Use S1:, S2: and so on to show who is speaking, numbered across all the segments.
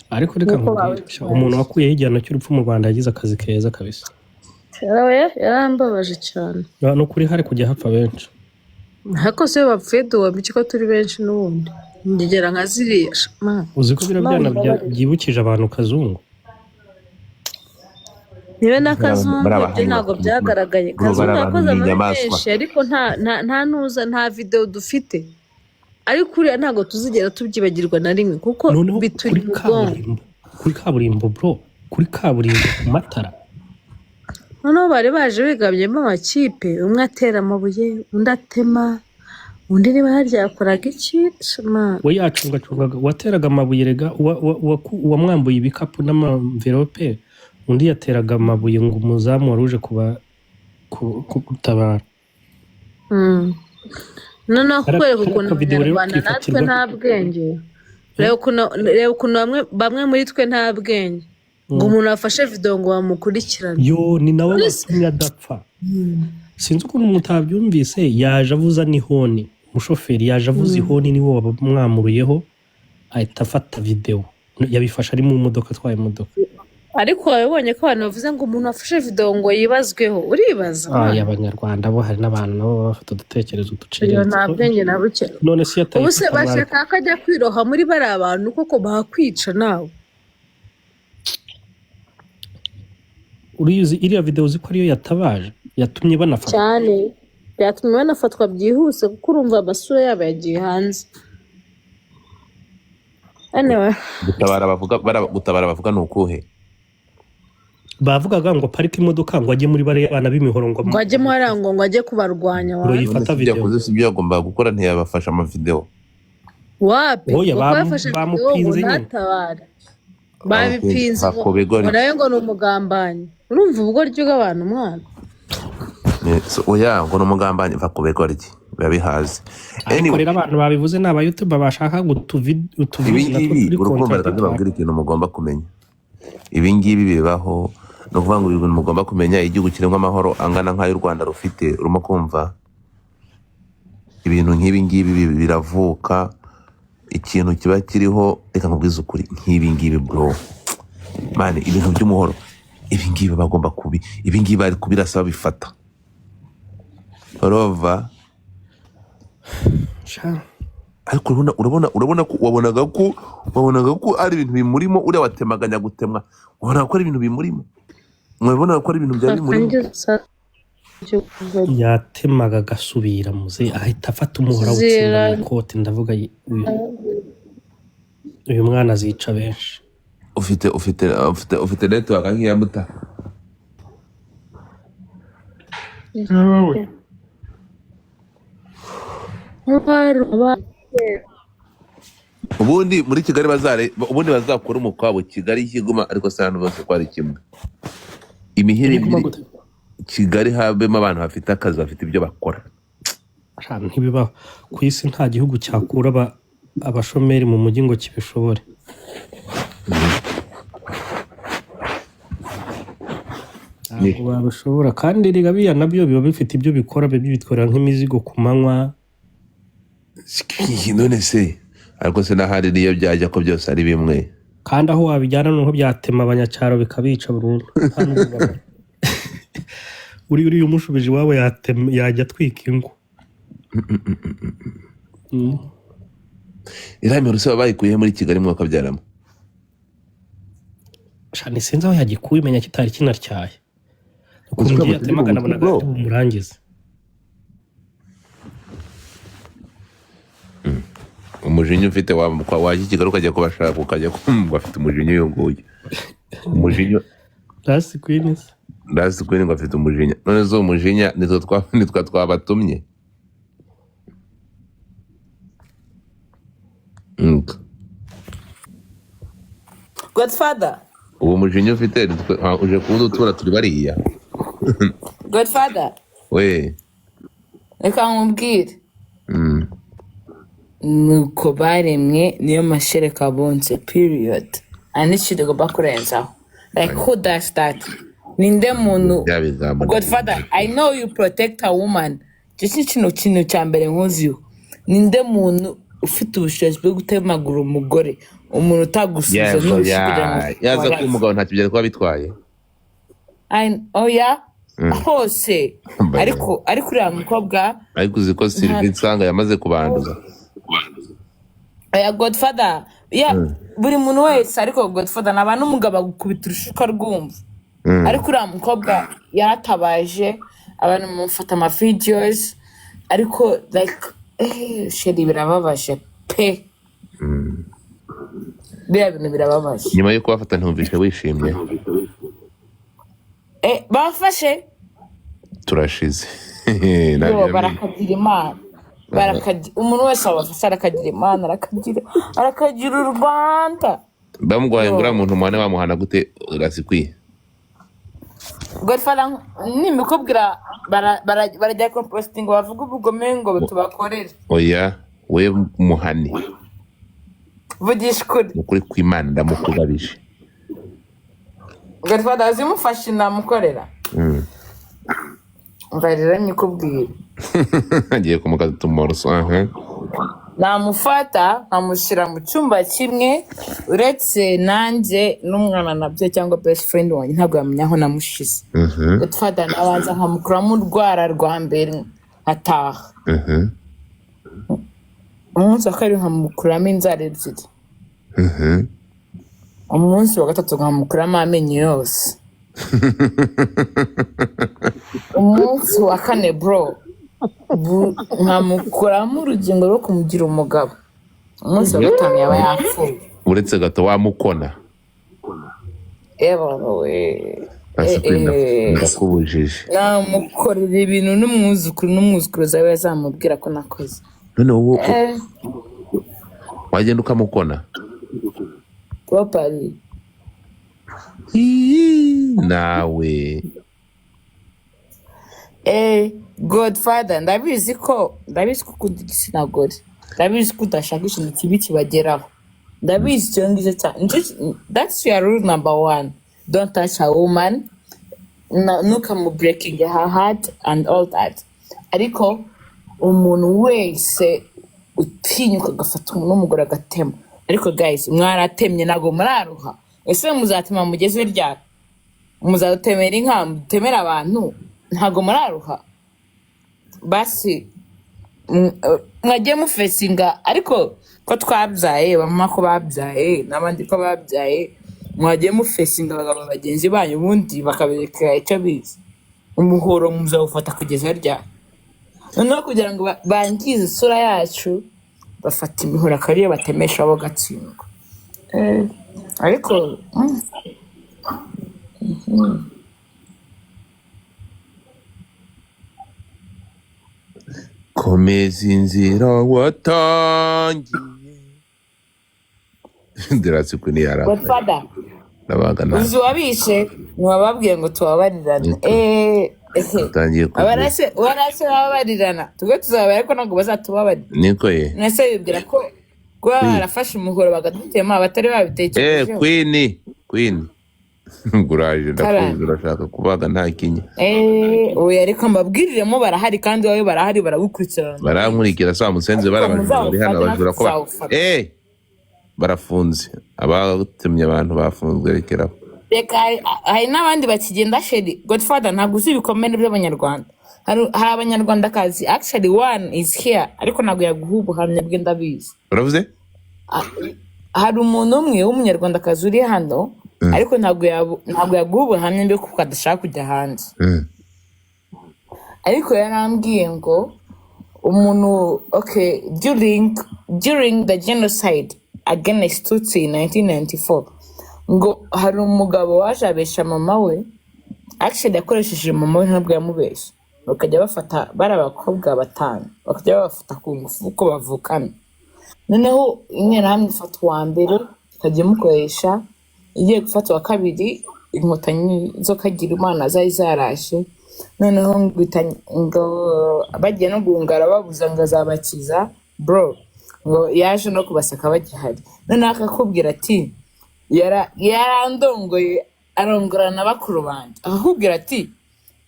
S1: ariko reka nkubwire umuntu wakuyeho igihano cy'urupfu mu Rwanda yagize akazi keza kabisa.
S2: Yarambabaje cyane.
S1: No kuri hari kujya hapfa benshi.
S2: Hako se bapfuye duwa ko turi benshi n'ubundi. Ngegera nka ziriya.
S1: Uzi ko birabyana byibukije abantu Kazungu.
S2: Niwe na Kazungu ntabwo byagaragaye. Kazungu yakoze amameshi ariko nta nuza nta video dufite. Ariko uriya ntabwo tuzigera tubyibagirwa na rimwe kuko bituri mu bwonko.
S1: Kuri kaburimbo bro, kuri kaburimbo ku matara.
S2: Noneho bari baje bigabyemo amakipe, umwe atera amabuye, undi atema, undi niba harya yakoraga iki?
S1: We yacungacungaga, wateraga amabuye rega, wamwambuye ibikapu n'amamverope, undi yateraga amabuye ngo umuzamu waruje kutabara.
S2: Noneho kwereka ukuntu Abanyarwanda natwe nta bwenge. Reba ukuntu bamwe muri twe nta bwenge. Ngo umuntu afashe video ngo bamukurikirane.
S1: Yo ni nawe watumye adapfa. Sinzi ukuntu mutabyumvise yaje avuza n'ihoni. Umushoferi yaje avuza ihoni niwo wamwamuruyeho ahita afata video. Yabifasha ari mu modoka atwaye imodoka.
S2: Ariko wabonye ko abantu bavuze ngo umuntu afashe video ngo yibazweho. Uribaza?
S1: Abanyarwanda bo hari n'abantu nabo bafite udutekerezo duciriritse.
S2: Yo nta bwenge na buke.
S1: None si yataye.
S2: Ubuse bashaka akajya kwiroha muri bari abantu koko bahakwica nawe. Urizi
S1: iriya video uzi ko ariyo yatabaje yatumye banafatwa
S2: cyane, yatumye banafatwa byihuse kuko urumva amasura yabo yagiye hanze.
S3: Gutabara bavuga nukuhe
S1: bavugaga ngo parike imodoka ngo ajye muri bare y'abana b'imihoro ngo
S2: ajye mu harango ngo ajye kubarwanya
S1: wa yifata video
S3: yakoze ibyo yagomba gukora ntiyabafasha ama video
S2: wapi
S1: bamupinze nyine
S2: babipinze nayo ngo n'umugambanyi. Urumva ubugoryi bw'abantu mwana
S3: oya ngo n'umugambanyi va kubegoryi babihaze.
S1: Anyway rero abantu babivuze n'aba YouTube bashaka
S3: ibi urukumva ndababwira ikintu mugomba kumenya. Ibi ngibi bibaho no kuvuga ngo ibintu mugomba kumenya igihugu kirimo amahoro angana nk'ayo Rwanda rufite. Urimo kumva ibintu nk'ibi ngibi biravuka. Ikintu kiba kiriho reka nkubwiza ukuri nk'ibi ngibi bro mane ibintu by'umuhoro ibi ngibi bagomba kubi ibi ngibi bari kubirasa bifata rova ariko urabona ko wabonaga ko ari ibintu bimurimo ure watemaganya gutemwa ubona ko ari ibintu bimurimo mwabona ko ari ibintu bya bimurimo
S1: yatemaga gasubira muze ahita afata umuhora w'utsinda mu kote ndavuga uyu mwana azica benshi.
S3: ufite network nk'iya muta ubundi muri Kigali ubundi bazakora umukwabo Kigali kiguma ariko sana bose kwari kimwe imihiri Kigali habemo abantu bafite akazi bafite ibyo bakora.
S1: Ntibibaho ku isi nta gihugu cyakura abashomeri mu mujyi ngo kibishobore. Babishobora kandi rigabiya nabyo biba bifite ibyo bikora bitwara nk'imizigo ku manywa.
S3: None se ariko se nahari niyo byajya ko byose ari bimwe
S1: kandi aho wabijyana nuko byatema abanyacyaro bikabica burundu. Uri umushubije iwabo yajya atwika ingo.
S3: Irame rusaba bayikuye muri Kigali mwaka byaramo.
S1: Shani sinzi aho yagikuye menya kitari kinatyaye. Ukungiye atemaga nabonaga umurangiza.
S3: Umujinya ufite waje Kigali ukajya kubashaka ukajya kumva afite umujinya yongoye. Umujinya
S1: Last
S3: Queen ngo afite umujinya. None zo umujinya nitwa twabatumye.
S2: Godfather.
S3: Uwo mujinya ufite uje kudutura turi bariya.
S2: Godfather.
S3: We.
S2: Reka nkubwire. Nuko baremwe niyo mashereka bonse period. Anishyirirwa bakurenzaho. Like who does that? Ninde muntu Godfather, I know you protect a woman. Just kintu cyambere nkuziyo. Ninde muntu ufite ubushobozi bwo gutemagura umugore umuntu utagusubiza
S3: yego
S2: n'ubushi kugira ngo
S3: yaza ko umugabo ntacyo byari kuba bitwaye
S2: oya hose ariko uriya mukobwa
S3: ariko uzi ko Sylvie Nsanga yamaze kubanduza
S2: oya Godfather buri muntu wese ariko Godfather naba n'umugabo agukubita urushuka rwumva ariko uriya mukobwa yaratabaje abantu mufata ama videos ariko like sheri birababaje pe biriya bintu birababaje
S3: nyuma yo kubafata ntumvishe wishimye
S2: bafashe
S3: turashize
S2: barakagira imana umuntu wese wabafashe arakagira imana arakagira u Rwanda
S3: bamugwaye ngura muntu mwane bamuhana gute urasikwiye
S2: Godfather nimikubwira barajya composting bavuga ubugome ngo tubakorere
S3: oya we muhani
S2: vugisha
S3: ukuri kw'Imana ndamukugabije
S2: Godfather azimufashe namukorera mvarira nyikubwira
S3: agiye kumukaza tumoroso
S2: namufata nkamushyira mu cyumba kimwe uretse nanjye n'umwana nabyo cyangwa best friend wanjye ntabwo yamenya aho namushize Godfather nabanza nkamukuramo urwara rwa mbere nkataha umunsi wa kabiri nkamukuramo inzara ebyiri umunsi wa gatatu nkamukuramo amenyo yose umunsi wa kane bro nkamukuramo urugingo rwo kumugira umugabo umunsi wa gatanu yaba yapfuye
S3: uretse gato wamukona ndakubujije
S2: namukorera ibintu n'umwuzukuru zawe yazamubwira ko nakoze
S3: none wowe wagenda ukamukona
S2: propari
S3: nawe
S2: Godfather ndabizi ko ukunda igitsina gore ndabizi ko udashaka ikintu kibi kibageraho ndabizi icyo ngicyo cyane that's your rule number 1 don't touch a woman ntukamubreaking her heart and all that ariko umuntu wese utinyuka agafata umuntu w'umugore agatema ariko guys mwaratemye ntabwo muraruha ese muzatema mugeze ryari muzatemera inka mutemera abantu ntabwo muraruha basi mwagiye mufesinga ariko ko twabyaye bamama ko babyaye n'abandi ko babyaye mwagiye mufesinga abagabo bagenzi banyu ubundi bakabereka icyo bizi umuhoro muzawufata kugeza ryari noneho kugira ngo bangize isura yacu bafata imihoro akariyo batemesha abo gatsindwa ariko
S3: komeza inzira watangiye ndirasi kuni yara
S2: Godfather
S3: nabagana
S2: uzi wabishe ntiwababwiye ngo tubabarirane warase bababarirana tugwe tuzababara ko ntabwo bazatubabarira
S3: niko ye
S2: nese bibwira ko kuba barafashe umuhoro bagadutema abatari babitekerejeho
S3: queen nguraje ndakuzi urashaka kubaga nta kinya
S2: oya ariko mbabwiriremo barahari kandi wowe barahari baragukurikirana
S3: barankurikira saa musenze barabajura hano bajura ko barafunze abatemye abantu bafunzwe rekeraho
S2: reka hari n'abandi bakigenda sheri Godfather ntabwo uzi ibikomere by'abanyarwanda hari abanyarwandakazi actually one is here ariko ntabwo yaguha ubuhamya bwe ndabizi
S3: uravuze
S2: hari umuntu umwe w'umunyarwandakazi uri hano ariko ntabwo yaguha ubuhamya bwe kuko adashaka kujya hanze ariko yarambwiye ngo umuntu during the genocide against Tutsi in 1994 ngo hari umugabo waje abesha mama we actually yakoresheje mama we ntabwo yamubesha bakajya bafata bari abakobwa 5 bakajya babafata ku ngufu uko bavukana noneho interahamwe ifata uwa mbere ikajya imukoresha igiye gufata uwa kabiri inkotanyi zo kagira imana zari zarashe noneho ngo bagiye no guhungara babuza ngo azabakiza bro ngo yaje no kubasaka bagihari noneho akakubwira ati yarandongoye arongorana bakuru banjye akakubwira ati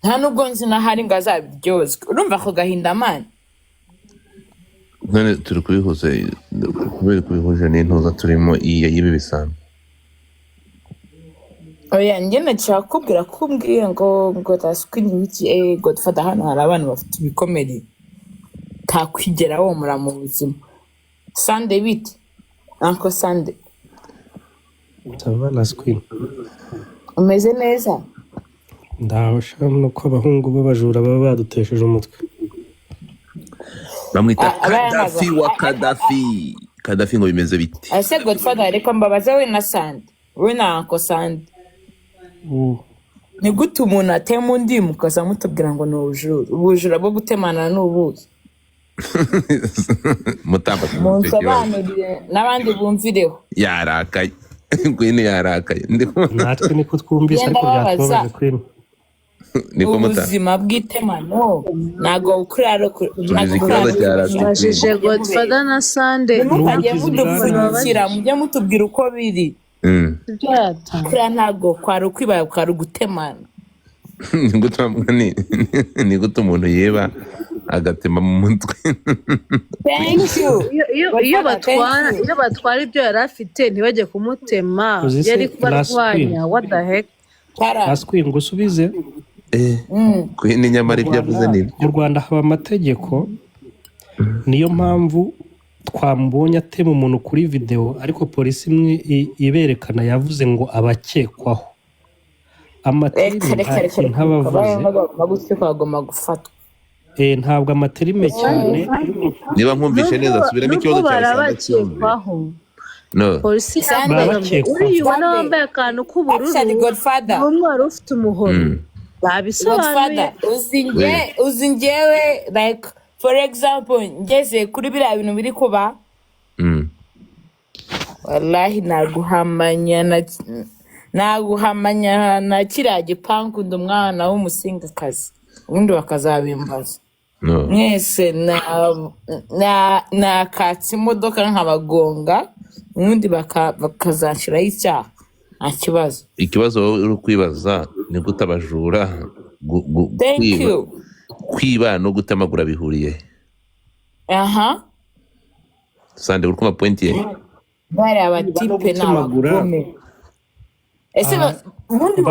S2: nta nubwo nzi nahari ngo azabiryozwe urumva ako gahinda mani
S3: none turi kubihuza kubera kubihuje n'intuza turimo y'ibi bisambo.
S2: Oya njye nashaka kubwira ko umbwiye ngo taswi n'iki Godfather hano hari abantu bafite ibikomere takwigera womora mu buzima. Sunday bite Uncle Sunday
S1: Savana Squeen
S2: umeze neza?
S1: ndahosha nuko abahungu b'abajura baba badutesheje umutwe.
S3: Bamwita Kadafi wa Kadafi ngo bimeze biti.
S2: Ese Godfather reka mbabaza we na Sunday we na Uncle Sunday ni gute umuntu atema undi mukaza mutubwira ngo ni ubujura bwo gutemana n'ubuzi?
S3: Mutamba
S2: munsobanurire n'abandi bumvireho.
S3: yarakaye Queen yarakaye
S1: natwe niko twumvise ariko byatubabaje Queen.
S3: niko muta
S2: ubuzima bw'itemano ntago ukuraro
S4: Bajije Godfather na Sunday
S2: mukajya mudupfunyikira mujye mutubwira uko biri. Kuriya ntago kwari ukwibaye kwari ugutemana.
S3: ni gute umuntu yeba agatema mu mutwe.
S2: Thank you.
S4: iyo batwara ibyo yari afite ntibajye kumutema yari kubarwanya. What the heck?
S1: Asqueen ngo usubize.
S3: Queen nyamara ibyo yavuze nibi.
S1: Mu Rwanda haba amategeko niyo mpamvu twambonye atema umuntu kuri video ariko polisi imwe iberekana yavuze ngo abakekwaho. Amaterime
S2: bagutse kwagoma gufatwa.
S1: Ntabwo amaterime cyane.
S3: Niba nkumvishe neza subiramo ikibazo cyawe.
S4: Barabakekwaho.
S3: No.
S4: Polisi uri ubona wambaye akantu k'ubururu n'umwari ufite umuhoro babisobanuye.
S2: Uzi njyewe like for example ngeze kuri biriya bintu biri kuba wallahi naguhamanya na kiriya gipangu ndi umwana w'umusingakazi ubundi bakazabimbaza. Mwese nakatse imodoka nkabagonga ubundi bakazashyiraho icyaha nta kibazo.
S3: Ikibazo wowe uri kwibaza ni gute abajura kwiba no gutamagura bihuriye. Sunday uri kuma point ye
S2: bari abatipe n'abagome. Ese ubundi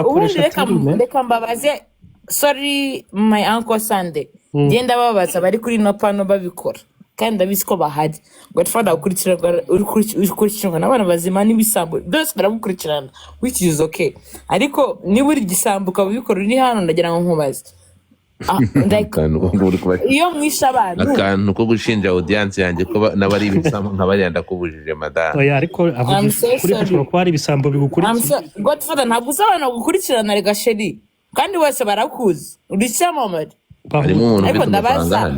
S2: reka mbabaze sorry my Uncle Sunday ngenda babaza bari kuri no pano babikora kandi ndabizi ko bahari. Godfather ukurikirana n'abana bazima n'ibisambo byose baragukurikirana which is okay ariko niba uri gisambuka bibikora uri hano ndagira ngo nkubaze iyo mwisha abantu
S3: akantu ko gushinja audience yanjye ko nabari ibisambo nk'abarenda kubujije madame.
S1: Oya ariko avuga kuri bashobora ko ari ibisambo bigukurikira.
S2: Godfather ntabwo uzabana gukurikirana rega sheri kandi wese barakuzi uri cyamamare. Ariko ndabaza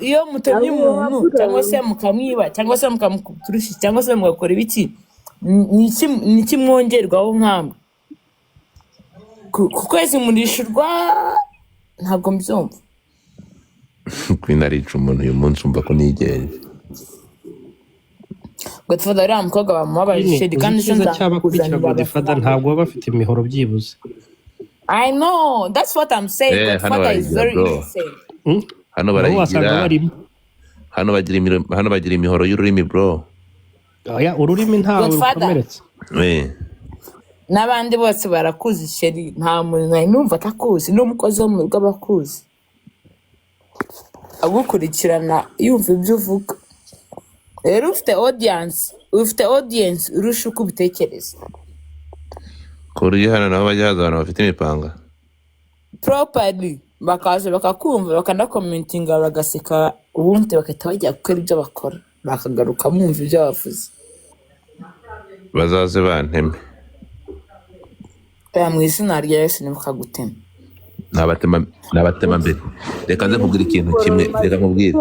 S2: iyo mutemye umuntu cyangwa se mukamwiba cyangwa se mukamuturusha cyangwa se mugakora ibiki ni iki mwongerwaho nk'amwe ku kwezi murishurwa ntabwo mbyumva.
S3: Queen arica umuntu uyu munsi umva ko nigenje.
S2: Godfather uriya mukobwa bamubabaje kandi
S1: icyiza cy'abakurikira Godfather ntabwo baba bafite imihoro byibuze.
S2: I know that's what I'm saying. Godfather is very innocent.
S3: Hano barayigira hano bagira imihoro y'ururimi bro.
S1: Oya ururimi ntawe rukomeretse.
S2: N'abandi bose barakuzi sheri nta muntu numva atakuzi n'umukozi wo mu rugo abakuzi agukurikirana yumva ibyo uvuga. Rero ufite audience urusha uko ubitekereza.
S3: Kuri hano nabo bajya haza abantu bafite imipanga
S2: properly bakaza bakakumva bakanakomentinga bagaseka ubundi bakahita bajya gukora ibyo bakora bakagaruka mwumva ibyo bavuze.
S3: Bazaze banteme
S2: mu izina rya Yesu ntibakagutema.
S3: Nabatema mbere. Reka nze nkubwira ikintu kimwe. Reka nkubwire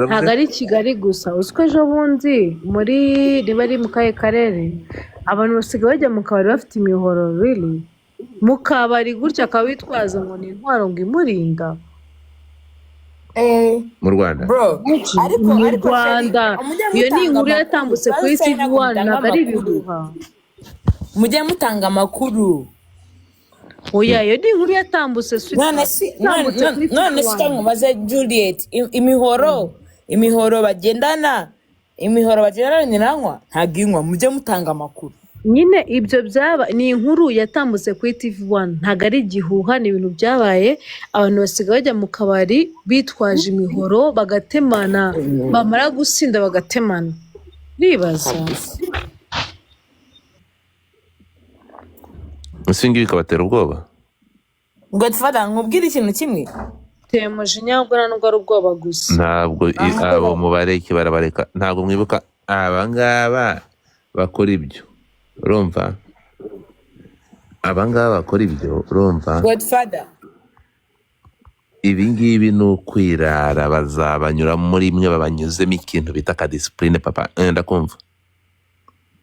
S4: ntabwo ari Kigali gusa uziko ejo bundi muri riba ari mu kahe karere abantu basigaye bajya mu kabari bafite imihoro really mu kabari gutya akabitwaza ngo ni intwaro ngo imurinda.
S3: Mu Rwanda
S2: bro
S4: ariko mu Rwanda iyo ni inkuru yatambutse kuri TV1 ntabwo ari ibihuha.
S2: Mujye mutanga amakuru
S4: oya iyo ni inkuru yatambutse
S2: none si twamubaze Juliet imihoro bagendana niranywa ntabwo inywa mujye mutanga amakuru
S4: nyine ibyo byaba ni inkuru yatambutse kuri TV1 ntabwo ari igihuha ni ibintu byabaye abantu basigaye bajya mu kabari bitwaje imihoro bagatemana bamara gusinda bagatemana bibaza
S3: isingi bikabatera ubwoba
S2: ngo tufata nkubwire ikintu kimwe
S4: temujinya ubwo nubwo ari ubwoba gusa
S3: ntabwo abo mubareke barabareka ntabwo mwibuka abangaba bakora ibyo urumva abangaba bakora ibyo urumva
S2: Godfather
S3: ibingibi ni ukwirara bazabanyura muri mwe babanyuzemo ikintu bita ka discipline papa ndakumva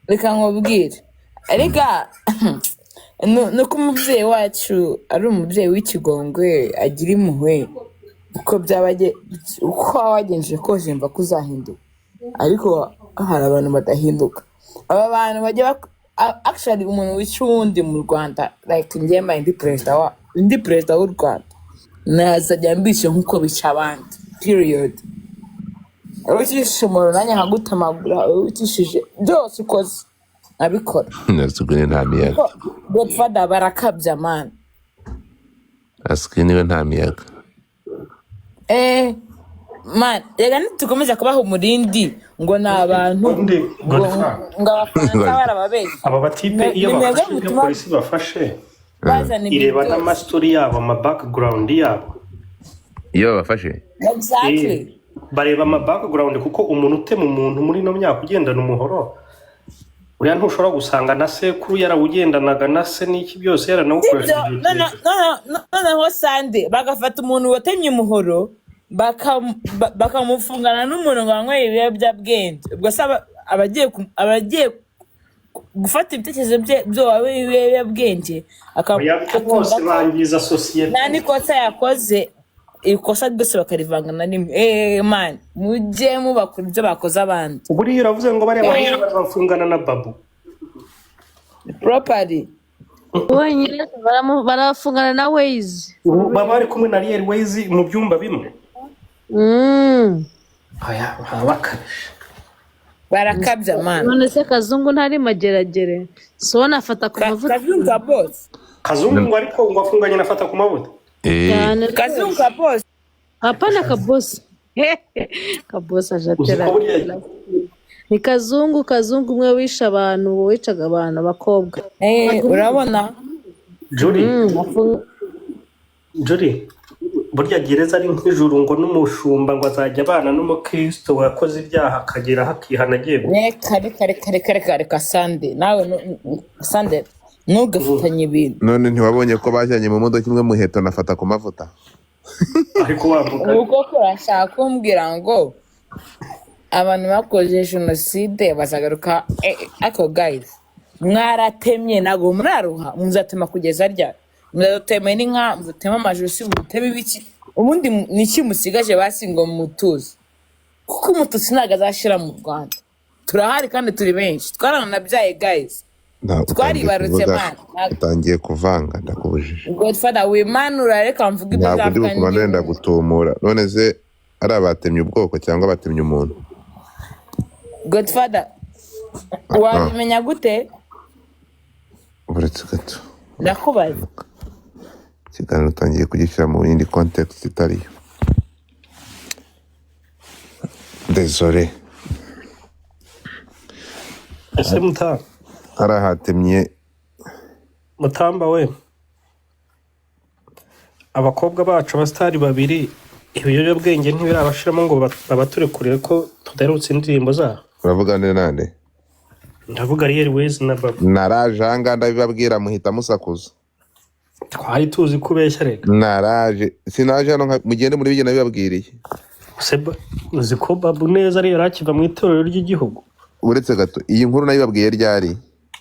S2: reka nkubwire reka nuko umubyeyi wacu ari umubyeyi w'ikigongwe agira impuhwe uko wagenjeje kose yumva ko uzahinduka ariko hari abantu badahinduka aba bantu bajya actually umuntu wica uwundi mu Rwanda like njyema indi perezida w'u Rwanda nazajya mbishe nk'uko bica abandi period ucishe umuntu nanjye nkagutamagura ucishije byose ukoze abikora
S3: nasugune nta miyaga
S2: Godfather barakabya man
S3: asikini we nta miyaga
S2: man rega nitukomeza kubaha umurindi ngo ni abantu ngo abafaransa barababeshya
S1: aba batipe iyo bafashe iyo polisi bafashe ireba n'amastori yabo ama background yabo
S3: iyo bafashe
S2: exactly
S1: bareba ama background kuko umuntu utema umuntu muri no myaka ugendana umuhoro uriya ntushobora gusanga na sekuru yarawugendanaga na se n'iki byose yaranawukoresheje
S2: noneho sande bagafata umuntu watemye umuhoro bakamufungana n'umuntu ngo anywe ibiyobyabwenge ubwo se abagiye gufata ibitekerezo by'uwawe ibiyobyabwenge
S1: bose bangiza sosiyete
S2: nta n'ikosa yakoze ikosa ryose bakarivanga na rimwe man mujye mubakora ibyo bakoze abandi
S1: buriya uravuze ngo bariya bafungana na babu
S2: properly
S4: wenyine barafungana na Waze
S1: baba bari kumwe na Real Waze mu byumba bimwe aya bakabisha
S2: barakabya man
S4: none se Kazungu ntari mageragere so nafata ku mavuta
S1: Kazungu ariko ngo afunganye nafata ku mavuta
S2: Kazungu boss
S4: hapana kabosi kabosi ajatera ni Kazungu umwe wisha abantu wicaga abantu abakobwa
S2: urabona
S1: Juri burya gereza ari nk'ijuru ngo n'umushumba ngo azajya abana n'umukristo wakoze ibyaha akagera hakihana agiye
S2: reka sande nawe sande ntugafatanye ibintu
S3: none ntiwabonye ko bajyanye mu modoka imwe muheto nafata ku mavuta
S1: ariko wavuga
S2: uko kurashaka kumbwira ngo abantu bakoze jenoside bazagaruka ako guys mwaratemye nago muraruha muzatema kugeza ryari muzatema n'inka muzatema amajosi muzatema ibiki ubundi niki musigaje basi ngo mutuze kuko umututsi ntago azashira mu Rwanda turahari kandi turi benshi twaranabyaye guys twaribarutse man
S3: utangiye kuvanga ndakubujije
S2: Godfather wimanura reka mvuga ibyo
S3: ntabwo ndi kumanenda gutumura none se ari abatemye ubwoko cyangwa abatemye umuntu
S2: Godfather wabimenya gute
S3: uretse gato
S2: ndakubaza
S3: ikiganiro utangiye kugishyira mu yindi context itariyo désolé
S1: ese muta
S3: arahatemye
S1: mutamba we abakobwa bacu abastari babiri ibiyobyabwenge ntibirabashiramo ngo babaturekurire ko tudarutse indirimbo zabo
S3: uravuga nande
S1: ndavuga Real Waze na Babu
S3: narajanga ndabibabwira muhita musakuza
S1: twari tuzi kubeshya reka
S3: naraje sinaje hano mugende muri bigena bibabwiriye
S1: seba uzi ko Babu neza ari yarakiva mu itorero ry'igihugu
S3: uretse gato iyi nkuru nayo babwiye ryari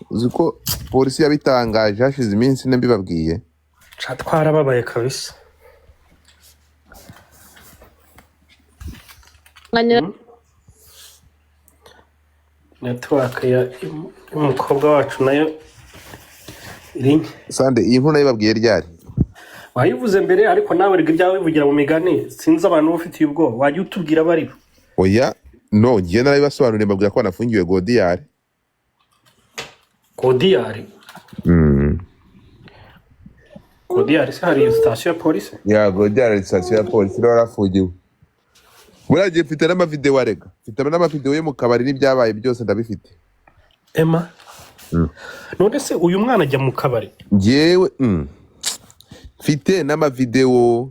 S3: uzi ko polisi yabitangaje hashize iminsi mbibabwiye
S1: twarababaye kabisa network y'umukobwa wacu nayo Rinye.
S3: Sande iyi nkuru nayibabwiye ryari?
S1: Wayivuze mbere ariko nawe riga ibyawe bivugira mu migani sinzi abantu bafitiye ubwoba wajya utubwira bari bo.
S3: Oya no ngiye narabibasobanuriye mbabwira ko nafungiwe godiyari.
S1: Kodiyari. Kodiyari se hari sitasiyo ya polisi?
S3: Ya godiyari sitasiyo ya polisi niho warafungiwe. Buragiye mfite n'amavideo arega. Mfite n'amavideo yo mu kabari n'ibyabaye byose ndabifite.
S1: Emma. None se uyu mwana ajya mu kabari?
S3: Ngewe mfite n'amavideo,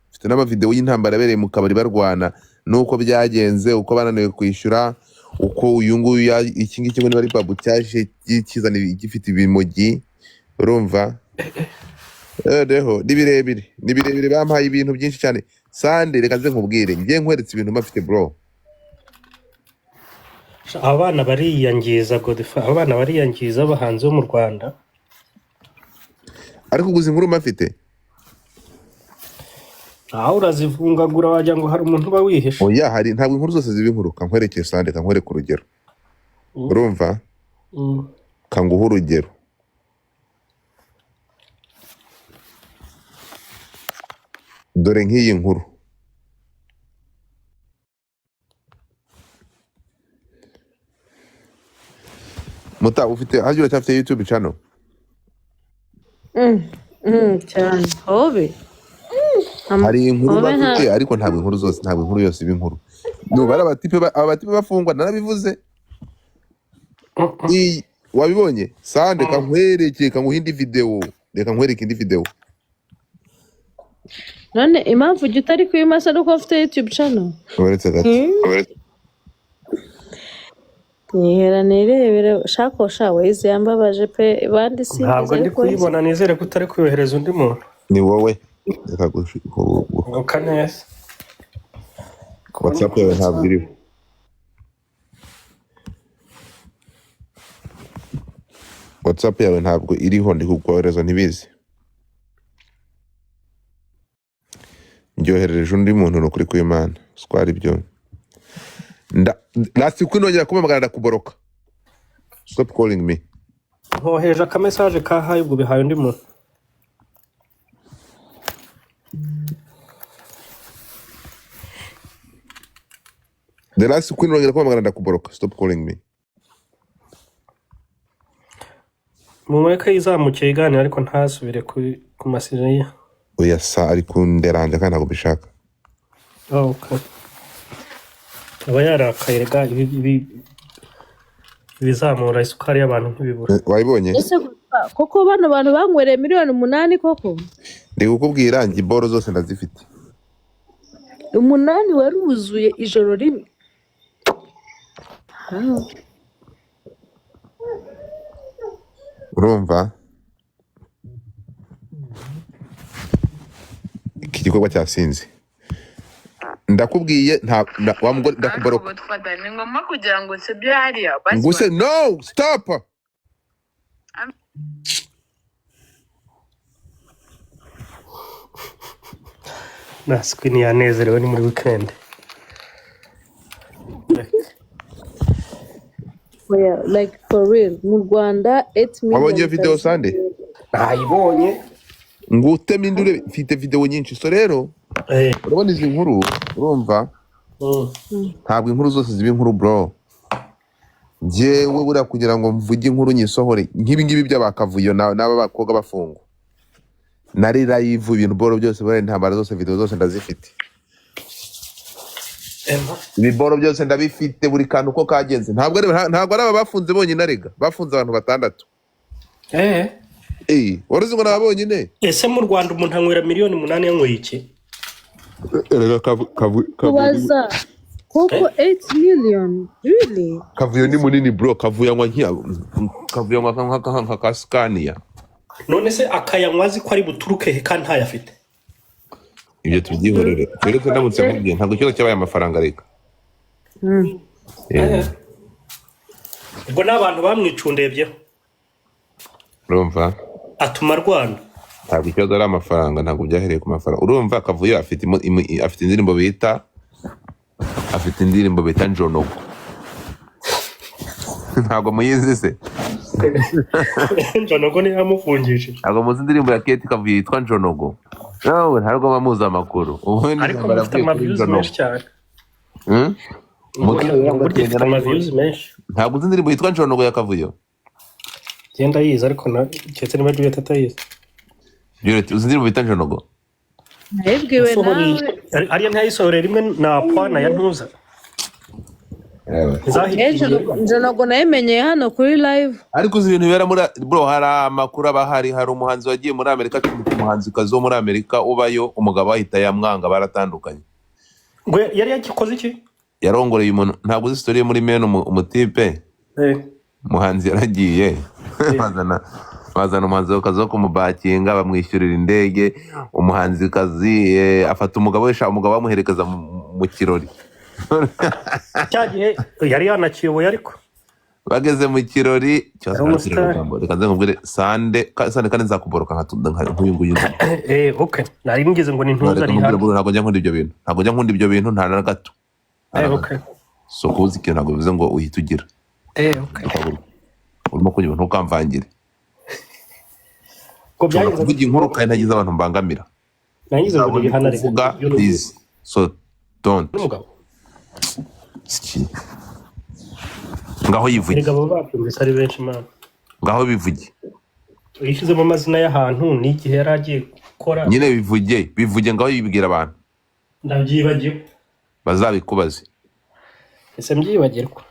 S3: mfite n'amavideo y'intambara yabereye mu kabari barwana nuko byagenze uko bananiwe kwishyura uko uyu nguyu iki ngiki ngo bari babu cyaje kizana gifite ibimogi urumva reho ni birebire bampaye ibintu byinshi cyane. Sande reka nze nkubwire ngiye nkweretse ibintu mafite bro.
S1: Abana bariyangiza Godfather, abana bariyangiza abahanzi bo mu Rwanda.
S3: Ariko guza inkuru mafite
S1: aho urazivungagura wagira ngo hari umuntu uba wihishe.
S3: Oya hari ntabwo inkuru zose ziba inkuru. Kankwerekeye Sande, kankwereka urugero urumva kanguha urugero. Dore nk'iyi nkuru Muta ufite hajura cyafite YouTube channel?
S4: Cyane hobe
S3: Hari inkuru bafite ariko ntabwo inkuru zose, ntabwo inkuru yose iba inkuru. No bara abatipe bafungwa narabivuze. Wabibonye? Sande kankwerekeye kanguha indi video. Reka nkwereke indi video.
S4: none impamvu ujya utari kwimasa nuko ufite YouTube channel?
S3: Uretse gato.
S4: Nihera nirebere shakosha wese yambabaje pe bandi si
S1: ntabwo ndi kuyibona nizere ko utari kuyohereza undi muntu.
S3: Ni wowe. Reka gushika
S1: Kaneza.
S3: WhatsApp yawe ntabwo iriho. WhatsApp yawe ntabwo iriho ndi kukohereza ntibizi. Ndyoherereje undi muntu nukuri kw'Imana. Swari ibyo. Last kwinongera kumamagara ndakuboroka. Stop calling me.
S1: Nkohereje aka message ka haye ubwo bihaye undi muntu.
S3: The last kwinongera kumamagara ndakuboroka. Stop calling me.
S1: Mumureka yizamukiye iganira ariko ntasubire ku masiriya.
S3: Oya sa ari kunderanja kandi ntabwo bishaka.
S1: Okay. Aba yarakaye rega ibizamura isukari y'abantu nk'ibibura.
S3: Wayibonye?
S4: Ese koko bano bantu bangwereye miliyoni 8 koko?
S3: Ndi kukubwira ngiboro zose ndazifite.
S4: 8 waruzuye ijoro rimwe.
S3: Urumva? Iki gikorwa cyasinze. Ndakubwiye nta wa mugore ndakuboroka.
S2: Ni ngombwa kugira ngo sibyo hariya.
S3: Nguse no stop.
S1: Naswi ni yanezerewe ni muri weekend.
S4: Yeah, like for real. Mu Rwanda 8 million.
S3: Wabonye video Sande?
S1: Nayibonye.
S3: Ngute mindure mfite video nyinshi so rero. Urabona izi nkuru urumva? Ntabwo inkuru zose ziba inkuru bro. Jewe bura kugira ngo mvuge inkuru nyisohore nk'ibi ngibi by'abakavuyo n'aba bakoga bafungwa. Nari live ibintu boro byose bari intambara zose video zose ndazifite. Ibi boro byose ndabifite buri kantu ko kagenze. Ntabwo ari aba bafunze bonyine arega. Bafunze abantu batandatu. Waruzi ngo nabonye ne?
S1: Ese mu Rwanda umuntu anywera miliyoni 8 yanyweye iki?
S3: Erega
S4: Kubaza koko 8 million really?
S3: Kavuyo ni munini bro, kavuyo nka kaskania.
S1: None se akayanywazi ko ari buturuke he kandi ntayafite?
S3: Ibyo tubyihorere. Rero ndamutse nkubwiye ntabwo cyo cyabaye amafaranga reka.
S1: Ubwo n'abantu bamwicundebyeho.
S3: Urumva?
S1: Atuma Rwanda.
S3: Ntabwo ikibazo ari amafaranga, ntabwo byahereye ku mafaranga. Urumva kavuyo afite indirimbo bita Njonogo. Ntabwo muyizi se.
S1: Njonogo niyo yamufungishije.
S3: ntabwo muzi indirimbo ya Kate Kavuyo yitwa Njonogo. Nawe ntabwo bamuzi amakuru.
S1: Ariko mufite amaviews menshi cyane. Burya ifite amaviews menshi.
S3: Ntabwo uzi indirimbo yitwa Njonogo ya Kavuyo.
S1: Genda yiza ariko keretse niba Juliet atayizi.
S3: Juliet uzi indirimbo yitwa Njonogo?
S4: nayibwiwe nawe
S1: ariya ntiyayisohoreye rimwe na Pwana ya Ntuza.
S4: Njonogo nayimenyeye hano kuri live.
S3: Ariko uzi ibintu bibera muri bro, hari amakuru aba hari umuhanzi wagiye muri Amerika, umuhanzikazi wo muri Amerika ubayo, umugabo ahita yamwanga, baratandukanye.
S1: Ngo yari yagikoze iki?
S3: Yarongoreye umuntu, ntabwo uzi story muri meno umutipe. Umuhanzi yaragiye bazana umuhanzi w'akazi wo kumubakinga, bamwishyurira indege, umuhanzikazi afata umugabo bamuherekeza mu kirori.
S1: Cyagihe yari yanakiyoboye ariko
S3: bageze mu kirori reka nze nkubwire Sande kandi nzakuboroka nk'uyu nguyu.
S1: Okay, nari ngeze ngo ni Ntuza ari hano.
S3: Ntabwo njya nkunda ibyo bintu nta na gato.
S1: Okay,
S3: so kuzi ikintu ntabwo bivuze ngo uhite ugira.
S1: Okay,
S3: urimo kunyura ntukamvangire.
S1: ko byagenze
S3: kuvuga inkuru kandi nagize abantu mbangamira.
S1: nagize ngo bihana
S3: kuvuga please, so don't. Ngaho yivuge.
S1: Abagabo babyumvise ari benshi man.
S3: Ngaho bivuge.
S1: Uyishizemo amazina y'ahantu n'igihe yari agiye gukora.
S3: Nyine bivuge ngaho yibwira abantu.
S1: Ndabyibagiwe.
S3: Bazabikubaze.
S1: Ese mbyibagirwa.